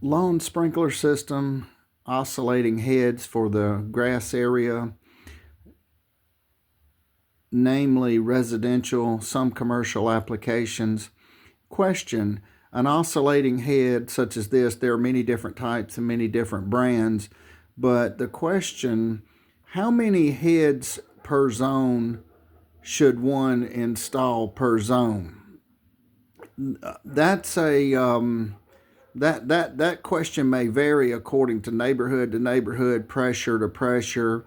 Lawn sprinkler system, oscillating heads for the grass area, namely residential, some commercial applications. Question: an oscillating head such as this, there are many different types and many different brands, but the question, how many heads per zone should one install per zone? That's a that question may vary according to neighborhood, pressure to pressure,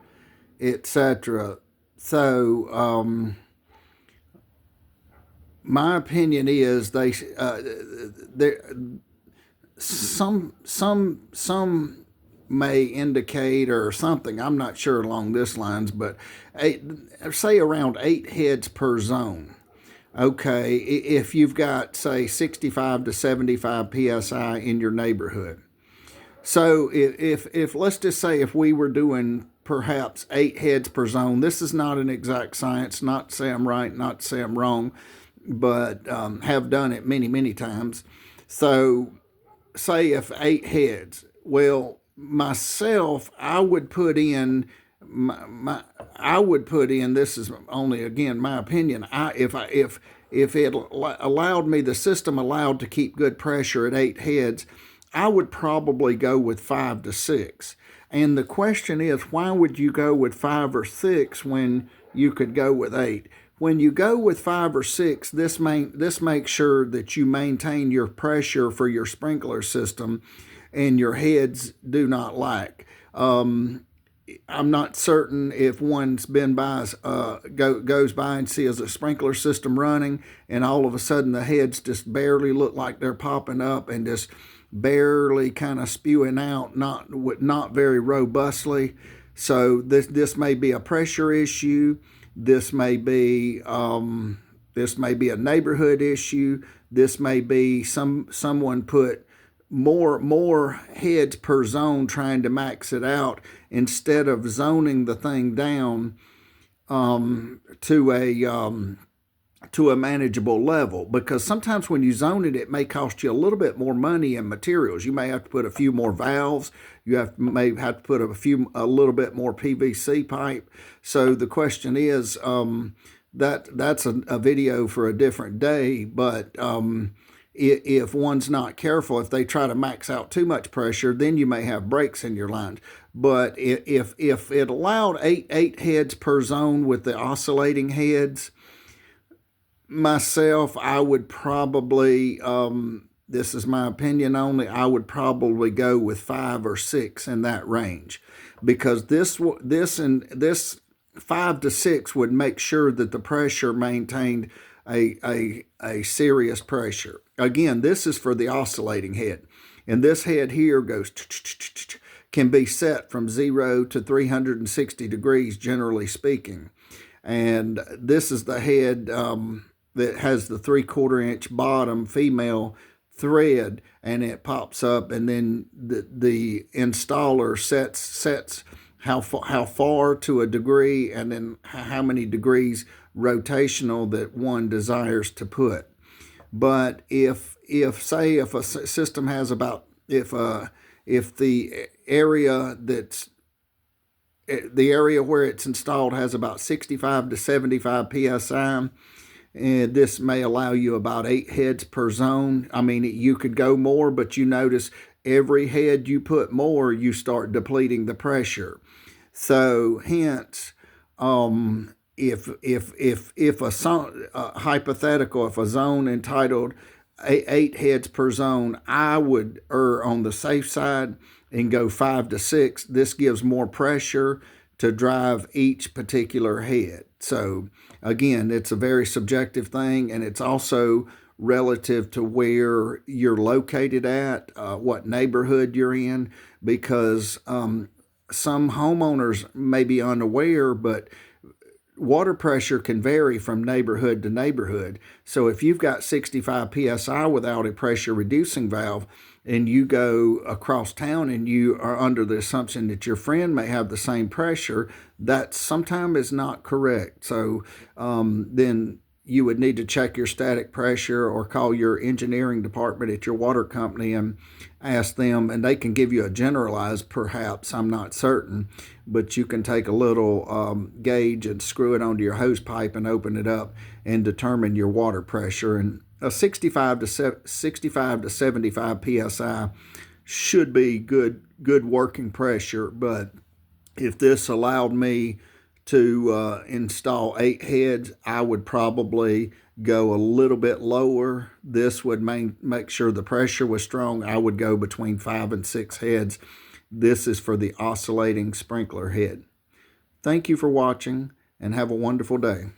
etc. So my opinion is some may indicate or something. I'm not sure along this lines, but say around 8 heads per zone. Okay, if you've got, say, 65 to 75 psi in your neighborhood. So if let's just say if we were doing perhaps 8 heads per zone, this is not an exact science, not to say I'm right, not to say I'm wrong, but have done it many times. So say if 8 heads, well, myself, I would put in this is only again my opinion. If it allowed me, the system allowed to keep good pressure at 8 heads, I would probably go with 5 to 6. And the question is, why would you go with 5 or 6 when you could go with 8? When you go with 5 or 6, this makes sure that you maintain your pressure for your sprinkler system and your heads do not lack. I'm not certain if one's been by, goes by and sees a sprinkler system running, and all of a sudden the heads just barely look like they're popping up and just barely kind of spewing out, not very robustly. So this may be a pressure issue. This may be a neighborhood issue. This may be someone put more heads per zone trying to max it out instead of zoning the thing down to a manageable level. Because sometimes when you zone it, it may cost you a little bit more money in materials. You may have to put a few more valves. You may have to put a little bit more PVC pipe. So the question is, that's a video for a different day, but if one's not careful, if they try to max out too much pressure, then you may have breaks in your lines. But if it allowed eight heads per zone with the oscillating heads, myself, I would probably, this is my opinion only, I would probably go with 5 or 6 in that range, because this 5 to 6 would make sure that the pressure maintained a serious pressure. Again, this is for the oscillating head. And this head here goes, can be set from 0 to 360 degrees, generally speaking. And this is the head that has the 3/4 inch bottom female thread, and it pops up, and then the installer sets how far to a degree, and then how many degrees rotational that one desires to put. But if a system has about, if the area where it's installed has about 65 to 75 psi, and this may allow you about 8 heads per zone. I mean, you could go more, but you notice every head you put more, you start depleting the pressure. So hence, if hypothetical, if a zone entitled 8 heads per zone, I would err on the safe side and go 5 to 6. This gives more pressure to drive each particular head. So again, it's a very subjective thing, and it's also relative to where you're located at, what neighborhood you're in, because some homeowners may be unaware, but water pressure can vary from neighborhood to neighborhood. So if you've got 65 psi without a pressure reducing valve, and you go across town and you are under the assumption that your friend may have the same pressure, that sometimes is not correct. So then you would need to check your static pressure or call your engineering department at your water company and ask them, and they can give you a generalized, perhaps, I'm not certain, but you can take a little gauge and screw it onto your hose pipe and open it up and determine your water pressure. And a 65 to 75 psi should be good working pressure. But if this allowed me to install 8 heads, I would probably go a little bit lower. This would make sure the pressure was strong. I would go between 5 and 6 heads. This is for the oscillating sprinkler head. Thank you for watching, and have a wonderful day.